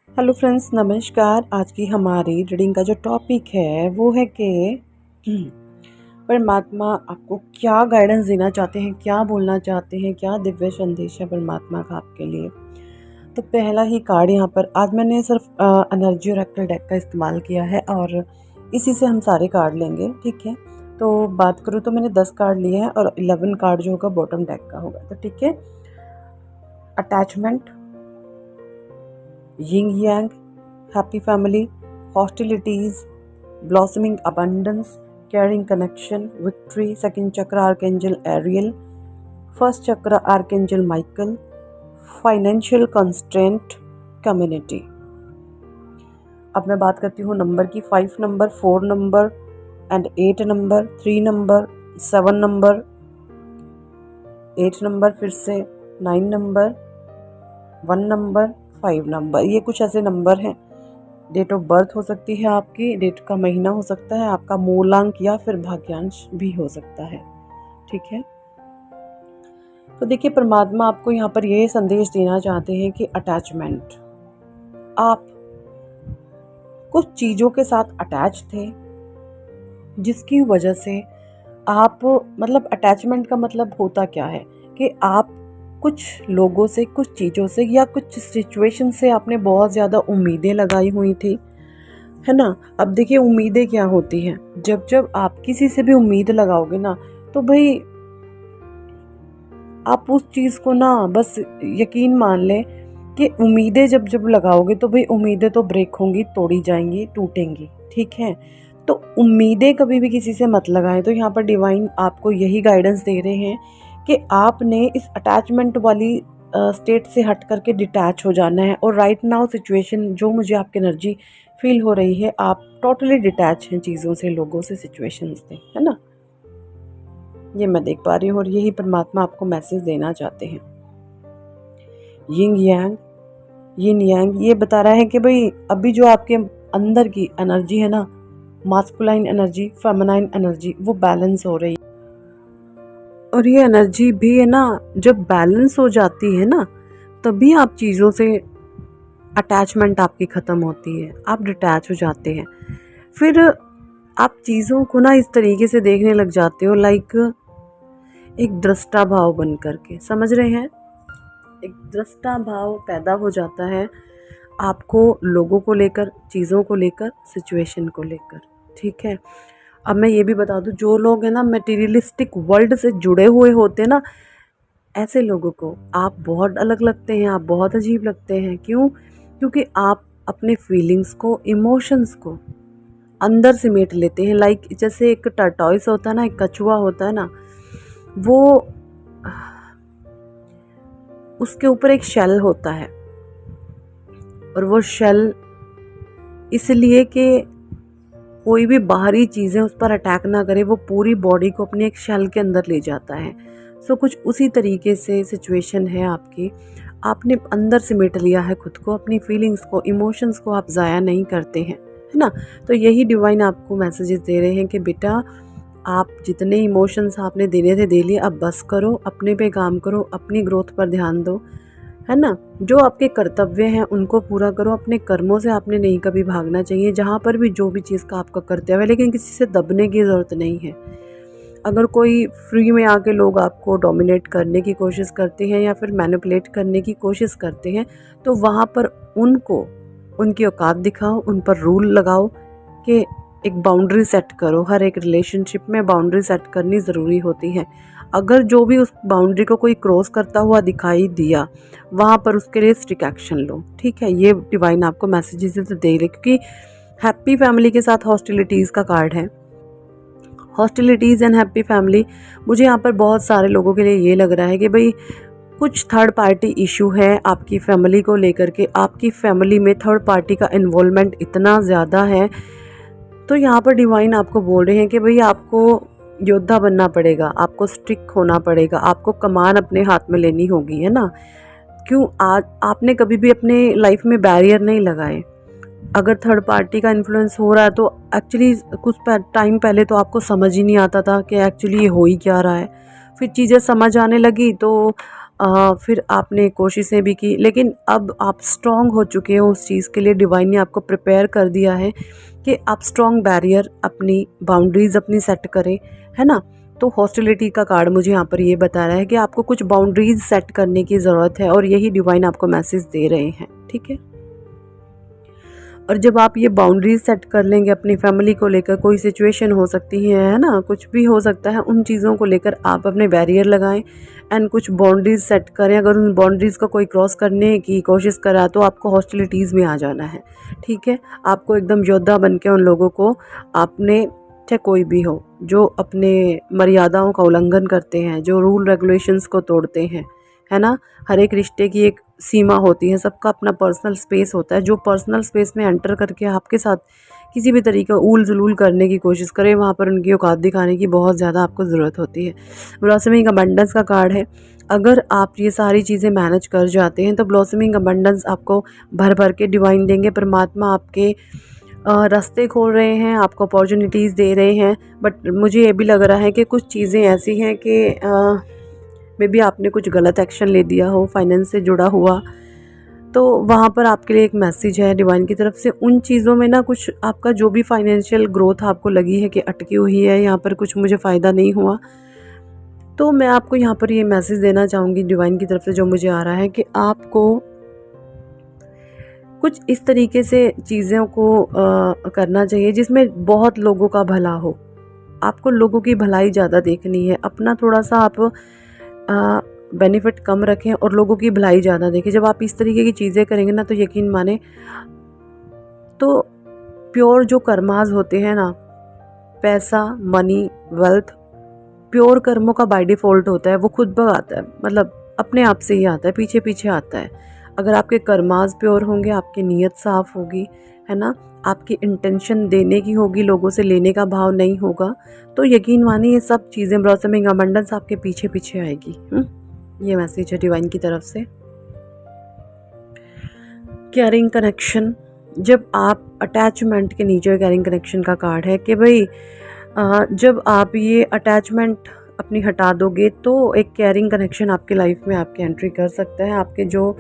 Hello friends, नमस्कार। आज की हमारी रीडिंग का जो टॉपिक है वो है कि परमात्मा आपको क्या गाइडेंस देना चाहते हैं, क्या बोलना चाहते हैं, क्या दिव्य संदेश है परमात्मा का आपके लिए। तो पहला ही कार्ड यहाँ पर आज मैंने सिर्फ एनर्जी ओरेकल डेक का इस्तेमाल किया है और इसी से हम सारे कार्ड लेंगे, ठीक है। तो बात करूँ तो मैंने 10 कार्ड लिए हैं और 11 कार्ड जो होगा बॉटम डेक का होगा, तो ठीक है। अटैचमेंट, यिंग यांग, happy family, hostilities, blossoming abundance, caring connection, victory, second chakra archangel Ariel, first chakra archangel Michael, financial constraint, community। अब मैं बात करती हूँ नंबर की। 5 number, 4 number and 8 number, 3 number, 7 number, 8 number, फिर से 9 नंबर, 1 नंबर, 5 नंबर। ये कुछ ऐसे नंबर हैं। डेट ऑफ बर्थ हो सकती है आपकी, डेट का महीना हो सकता है, आपका मूलांक या फिर भाग्यांश भी हो सकता है, ठीक है। तो देखिए, परमात्मा आपको यहाँ पर ये संदेश देना चाहते हैं कि अटैचमेंट, आप कुछ चीज़ों के साथ अटैच थे जिसकी वजह से आप मतलब अटैचमेंट का मतलब होता क्या है कि आप कुछ लोगों से, कुछ चीज़ों से या कुछ सिचुएशन से आपने बहुत ज़्यादा उम्मीदें लगाई हुई थी, है ना। अब देखिए, उम्मीदें क्या होती हैं, जब जब आप किसी से भी उम्मीद लगाओगे ना, तो भाई आप उस चीज़ को ना बस यकीन मान लें कि उम्मीदें जब जब लगाओगे तो भाई उम्मीदें तो ब्रेक होंगी, तोड़ी जाएंगी, टूटेंगी, ठीक है। तो उम्मीदें कभी भी किसी से मत लगाएं। तो यहाँ पर डिवाइन आपको यही गाइडेंस दे रहे हैं कि आपने इस अटैचमेंट वाली स्टेट से हट करके डिटैच हो जाना है। और राइट नाउ सिचुएशन जो मुझे आपकी एनर्जी फील हो रही है, आप टोटली डिटैच हैं चीज़ों से, लोगों से, सिचुएशंस से, है ना। ये मैं देख पा रही हूँ और यही परमात्मा आपको मैसेज देना चाहते हैं। यिंग यांग, यिन यांग ये बता रहा है कि भाई अभी जो आपके अंदर की एनर्जी है ना, मास्कुलाइन एनर्जी, फेमिनाइन एनर्जी, वो बैलेंस हो रही है। और ये एनर्जी भी है ना, जब बैलेंस हो जाती है ना, तभी आप चीज़ों से अटैचमेंट आपकी ख़त्म होती है, आप डिटैच हो जाते हैं। फिर आप चीज़ों को ना इस तरीके से देखने लग जाते हो, लाइक एक दृष्टा भाव बन करके, समझ रहे हैं। एक दृष्टा भाव पैदा हो जाता है आपको, लोगों को लेकर, चीज़ों को लेकर, सिचुएशन को लेकर, ठीक है। अब मैं ये भी बता दूं, जो लोग हैं ना मटेरियलिस्टिक वर्ल्ड से जुड़े हुए होते हैं ना, ऐसे लोगों को आप बहुत अलग लगते हैं, आप बहुत अजीब लगते हैं। क्यों? क्योंकि आप अपने फीलिंग्स को, इमोशंस को अंदर सिमेट लेते हैं। लाइक जैसे एक टर्टॉइस होता है ना, एक कछुआ होता है ना, वो उसके ऊपर एक शेल होता है और वो शेल इसलिए कि कोई भी बाहरी चीज़ें उस पर अटैक ना करे, वो पूरी बॉडी को अपने एक शेल के अंदर ले जाता है। सो कुछ उसी तरीके से सिचुएशन है आपकी। आपने अंदर सिमेट लिया है खुद को, अपनी फीलिंग्स को, इमोशंस को आप ज़ाया नहीं करते हैं, है ना। तो यही डिवाइन आपको मैसेजेस दे रहे हैं कि बेटा, आप जितने इमोशंस आपने देने थे दे लिए, अब बस करो, अपने पे काम करो, अपनी ग्रोथ पर ध्यान दो, है ना। जो आपके कर्तव्य हैं उनको पूरा करो, अपने कर्मों से आपने नहीं कभी भागना चाहिए। जहाँ पर भी जो भी चीज़ का आपका कर्तव्य है, लेकिन किसी से दबने की ज़रूरत नहीं है। अगर कोई फ्री में आके लोग आपको डोमिनेट करने की कोशिश करते हैं या फिर मैनिपुलेट करने की कोशिश करते हैं, तो वहाँ पर उनको उनकी औकात दिखाओ, उन पर रूल लगाओ कि एक बाउंड्री सेट करो। हर एक रिलेशनशिप में बाउंड्री सेट करनी ज़रूरी होती है। अगर जो भी उस बाउंड्री को कोई क्रॉस करता हुआ दिखाई दिया, वहाँ पर उसके लिए स्ट्रिक्ट एक्शन लो, ठीक है। ये डिवाइन आपको मैसेजेस दे रहे, क्योंकि हैप्पी फैमिली के साथ हॉस्टिलिटीज़ का कार्ड है। हॉस्टिलिटीज़ एंड हैप्पी फैमिली, मुझे यहाँ पर बहुत सारे लोगों के लिए ये लग रहा है कि भाई कुछ थर्ड पार्टी इशू है आपकी फैमिली को लेकर के। आपकी फैमिली में थर्ड पार्टी का इन्वॉल्वमेंट इतना ज़्यादा है, तो यहाँ पर डिवाइन आपको बोल रहे हैं कि भाई आपको योद्धा बनना पड़ेगा, आपको स्ट्रिक्ट होना पड़ेगा, आपको कमान अपने हाथ में लेनी होगी, है ना। क्यों? आज आपने कभी भी अपने लाइफ में बैरियर नहीं लगाए। अगर थर्ड पार्टी का इन्फ्लुएंस हो रहा है तो एक्चुअली कुछ टाइम पहले तो आपको समझ ही नहीं आता था कि एक्चुअली ये हो ही क्या रहा है। फिर चीज़ें समझ आने लगी तो फिर आपने कोशिशें भी की, लेकिन अब आप स्ट्रॉन्ग हो चुके हो उस चीज़ के लिए। डिवाइन ने आपको प्रिपेयर कर दिया है कि आप स्ट्रॉन्ग बैरियर, अपनी बाउंड्रीज़ अपनी सेट करें, है ना। तो हॉस्टिलिटी का कार्ड मुझे यहाँ पर ये बता रहा है कि आपको कुछ बाउंड्रीज सेट करने की ज़रूरत है, और यही डिवाइन आपको मैसेज दे रहे हैं, ठीक है। और जब आप ये बाउंड्रीज सेट कर लेंगे अपनी फैमिली को लेकर, कोई सिचुएशन हो सकती है ना, कुछ भी हो सकता है, उन चीज़ों को लेकर आप अपने बैरियर लगाएं एंड कुछ बाउंड्रीज सेट करें। अगर उन बाउंड्रीज़ को कोई क्रॉस करने की कोशिश करा तो आपको हॉस्टिलिटीज़ में आ जाना है, ठीक है। आपको एकदम योद्धा बन के उन लोगों को, आपने चाहे कोई भी हो, जो अपने मर्यादाओं का उल्लंघन करते हैं, जो रूल रेगुलेशंस को तोड़ते हैं, है ना। हर एक रिश्ते की एक सीमा होती है, सबका अपना पर्सनल स्पेस होता है। जो पर्सनल स्पेस में एंटर करके आपके साथ किसी भी तरीके ऊल जुलूल करने की कोशिश करे, वहाँ पर उनकी औकात दिखाने की बहुत ज़्यादा आपको ज़रूरत होती है। ब्लॉसमिंग अबंडेंस का कार्ड है। अगर आप ये सारी चीज़ें मैनेज कर जाते हैं तो ब्लॉसमिंग अबंडेंस आपको भर भर के डिवाइन देंगे। परमात्मा आपके रास्ते खोल रहे हैं, आपको अपॉर्चुनिटीज़ दे रहे हैं। बट मुझे ये भी लग रहा है कि कुछ चीज़ें ऐसी हैं कि मे बी आपने कुछ गलत एक्शन ले दिया हो फाइनेंस से जुड़ा हुआ, तो वहाँ पर आपके लिए एक मैसेज है डिवाइन की तरफ से। उन चीज़ों में ना कुछ आपका जो भी फाइनेंशियल ग्रोथ आपको लगी है कि अटकी हुई है, यहाँ पर कुछ मुझे फ़ायदा नहीं हुआ, तो मैं आपको यहाँ पर ये मैसेज देना चाहूँगी डिवाइन की तरफ से जो मुझे आ रहा है, कि आपको कुछ इस तरीके से चीज़ों को करना चाहिए जिसमें बहुत लोगों का भला हो। आपको लोगों की भलाई ज़्यादा देखनी है, अपना थोड़ा सा आप बेनिफिट कम रखें और लोगों की भलाई ज़्यादा देखें। जब आप इस तरीके की चीज़ें करेंगे ना, तो यकीन माने, तो प्योर जो कर्माज होते हैं ना, पैसा, मनी, वेल्थ, प्योर कर्मों का बाय डिफ़ॉल्ट होता है, वो खुद ब आता है, मतलब अपने आप से ही आता है, पीछे पीछे आता है। अगर आपके कर्माज प्योर होंगे, आपकी नीयत साफ़ होगी, है ना, आपकी इंटेंशन देने की होगी, लोगों से लेने का भाव नहीं होगा, तो यकीन मानिए ये सब चीज़ें, ब्लॉसमिंग अबंडेंस आपके पीछे पीछे आएगी। ये मैसेज है डिवाइन की तरफ से। कैरिंग कनेक्शन, जब आप अटैचमेंट के नीचे, कैरिंग कनेक्शन का कार्ड है कि भाई जब आप ये अटैचमेंट अपनी हटा दोगे तो एक कैरिंग कनेक्शन आपके लाइफ में आपके एंट्री कर सकता है। आपके जो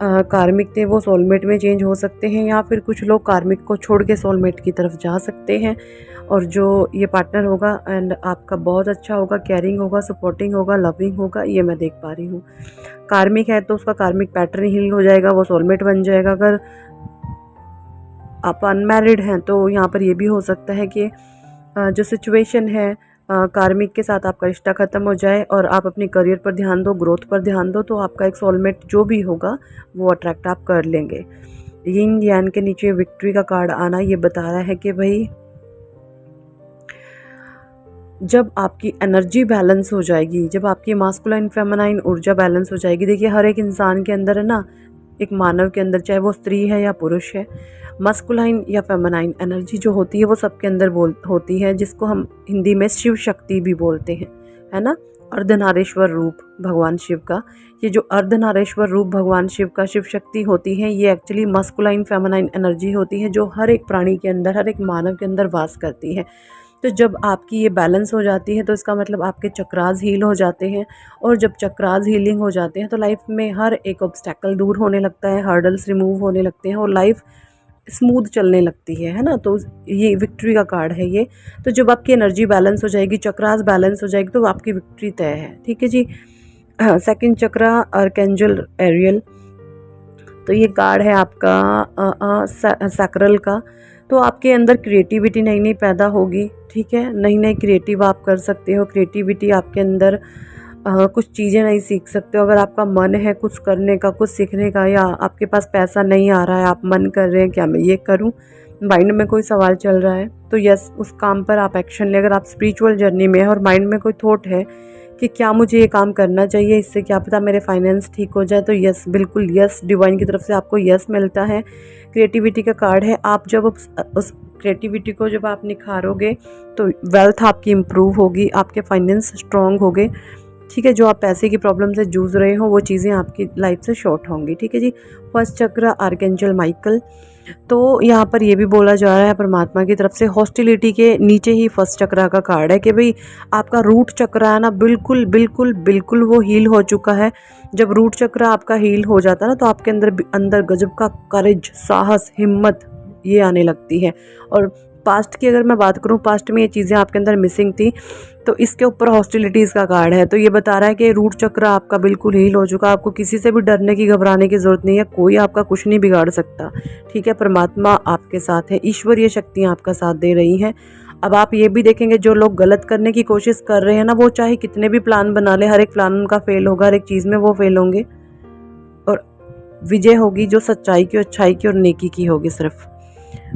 कार्मिक थे वो सोलमेट में चेंज हो सकते हैं, या फिर कुछ लोग कार्मिक को छोड़ के सोलमेट की तरफ जा सकते हैं। और जो ये पार्टनर होगा एंड आपका बहुत अच्छा होगा, केयरिंग होगा, सपोर्टिंग होगा, लविंग होगा, ये मैं देख पा रही हूँ। कार्मिक है तो उसका कार्मिक पैटर्न हील हो जाएगा, वो सोलमेट बन जाएगा। अगर आप अनमैरिड हैं तो यहाँ पर ये भी हो सकता है कि जो सिचुएशन है कार्मिक के साथ, आपका रिश्ता ख़त्म हो जाए और आप अपने करियर पर ध्यान दो, ग्रोथ पर ध्यान दो, तो आपका एक सोलमेट जो भी होगा वो अट्रैक्ट आप कर लेंगे। यिन यान के नीचे विक्ट्री का कार्ड आना ये बता रहा है कि भाई जब आपकी एनर्जी बैलेंस हो जाएगी, जब आपकी मास्कुलाइन फेमिनाइन ऊर्जा बैलेंस हो जाएगी। देखिए हर एक इंसान के अंदर है ना, एक मानव के अंदर, चाहे वो स्त्री है या पुरुष है, मस्कुलाइन या फेमिनाइन एनर्जी जो होती है वो सबके अंदर होती है, जिसको हम हिंदी में शिव शक्ति भी बोलते हैं, है ना। अर्धनारेश्वर रूप भगवान शिव का, ये जो अर्धनारेश्वर रूप भगवान शिव का, शिव शक्ति होती है, ये एक्चुअली मस्कुलाइन फेमिनाइन एनर्जी होती है जो हर एक प्राणी के अंदर, हर एक मानव के अंदर वास करती है। तो जब आपकी ये बैलेंस हो जाती है तो इसका मतलब आपके चक्रास हील हो जाते हैं, और जब चक्रास हीलिंग हो जाते हैं तो लाइफ में हर एक ऑब्स्टेकल दूर होने लगता है, हर्डल्स रिमूव होने लगते हैं और लाइफ स्मूथ चलने लगती है ना। तो ये विक्ट्री का कार्ड है ये। तो जब आपकी एनर्जी बैलेंस हो जाएगी, चक्रास बैलेंस हो जाएगी, तो आपकी विक्ट्री तय है, ठीक है जी। सेकंड चक्रा आर्कएंजल एरियल, तो ये कार्ड है आपका सैक्रल का। तो आपके अंदर क्रिएटिविटी नई नई पैदा होगी, ठीक है, नई नई क्रिएटिव आप कर सकते हो। क्रिएटिविटी आपके अंदर कुछ चीज़ें नहीं सीख सकते हो। अगर आपका मन है कुछ करने का, कुछ सीखने का, या आपके पास पैसा नहीं आ रहा है, आप मन कर रहे हैं क्या मैं ये करूं, माइंड में कोई सवाल चल रहा है, तो यस उस काम पर आप एक्शन लें। अगर आप स्पिरिचुअल जर्नी में है और माइंड में कोई थॉट है कि क्या मुझे ये काम करना चाहिए, इससे क्या पता मेरे फाइनेंस ठीक हो जाए, तो यस, बिल्कुल यस, डिवाइन की तरफ से आपको यस मिलता है। क्रिएटिविटी का कार्ड है। आप जब उस क्रिएटिविटी को जब आप निखारोगे तो वेल्थ आपकी इम्प्रूव होगी, आपके फाइनेंस स्ट्रॉन्ग होंगे, ठीक है। जो आप पैसे की प्रॉब्लम से जूझ रहे हो वो चीज़ें आपकी लाइफ से शॉर्ट होंगी, ठीक है जी। फर्स्ट चक्र आर्कएंजल माइकल। तो यहाँ पर ये भी बोला जा रहा है परमात्मा की तरफ से, हॉस्टिलिटी के नीचे ही फर्स्ट चक्र का कार्ड है कि भाई आपका रूट चक्र है ना, बिल्कुल बिल्कुल बिल्कुल वो हील हो चुका है। जब रूट चक्र आपका हील हो जाता है ना, तो आपके अंदर गजब का करेज, साहस, हिम्मत ये आने लगती है। और पास्ट की अगर मैं बात करूँ, पास्ट में ये चीज़ें आपके अंदर मिसिंग थी, तो इसके ऊपर हॉस्टिलिटीज़ का कार्ड है। तो ये बता रहा है कि रूट चक्र आपका बिल्कुल हील हो चुका, आपको किसी से भी डरने की, घबराने की ज़रूरत नहीं है, कोई आपका कुछ नहीं बिगाड़ सकता, ठीक है। परमात्मा आपके साथ है, ईश्वरीय शक्तियाँ आपका साथ दे रही हैं। अब आप ये भी देखेंगे, जो लोग गलत करने की कोशिश कर रहे हैं ना, वो चाहे कितने भी प्लान बना ले, हर एक प्लान उनका फेल होगा, हर एक चीज़ में वो फेल होंगे, और विजय होगी जो सच्चाई की, अच्छाई की और नेकी की होगी सिर्फ।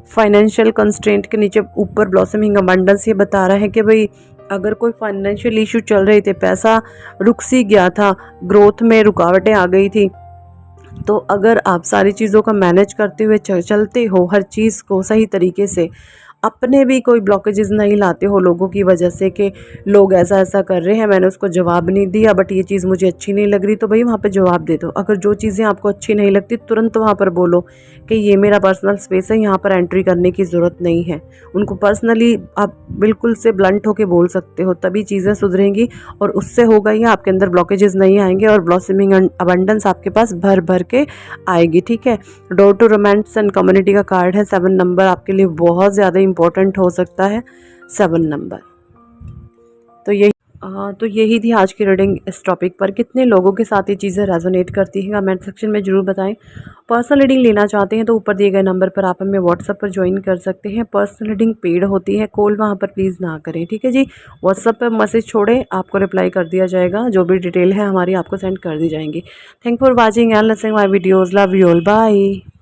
फाइनेंशियल कंस्ट्रेंट के नीचे ऊपर ब्लॉसमिंग अबंडेंस ये बता रहा है कि भाई अगर कोई फाइनेंशियल इशू चल रहे थे, पैसा रुक सी गया था, ग्रोथ में रुकावटें आ गई थी, तो अगर आप सारी चीज़ों का मैनेज करते हुए चलते हो, हर चीज़ को सही तरीके से, अपने भी कोई ब्लॉकेजेस नहीं लाते हो लोगों की वजह से कि लोग ऐसा ऐसा कर रहे हैं, मैंने उसको जवाब नहीं दिया, बट ये चीज़ मुझे अच्छी नहीं लग रही, तो भाई वहाँ पे जवाब दे दो। अगर जो चीज़ें आपको अच्छी नहीं लगती, तुरंत वहाँ पर बोलो कि ये मेरा पर्सनल स्पेस है, यहाँ पर एंट्री करने की ज़रूरत नहीं है। उनको पर्सनली आप बिल्कुल से ब्लंट होकर बोल सकते हो, तभी चीज़ें सुधरेंगी और उससे होगा ये, आपके अंदर ब्लॉकेजेस नहीं आएंगे और ब्लॉसमिंग अबंडेंस आपके पास भर भर के आएगी, ठीक है। Door to romance and community का कार्ड है। 7 नंबर आपके लिए बहुत ज़्यादा इंपॉर्टेंट हो सकता है, 7 नंबर। तो यही थी आज की रीडिंग। इस टॉपिक पर कितने लोगों के साथ ये चीज़ें रेजोनेट करती है, कमेंट सेक्शन में ज़रूर बताएं। पर्सनल रीडिंग लेना चाहते हैं तो ऊपर दिए गए नंबर पर आप हमें व्हाट्सएप पर ज्वाइन कर सकते हैं। पर्सनल रीडिंग पेड होती है, कॉल वहाँ पर प्लीज़ ना करें, ठीक है जी। व्हाट्सएप पर मैसेज छोड़ें, आपको रिप्लाई कर दिया जाएगा, जो भी डिटेल है हमारी आपको सेंड कर दी जाएंगी। Thank for watching and listening my videos, love you all, bye.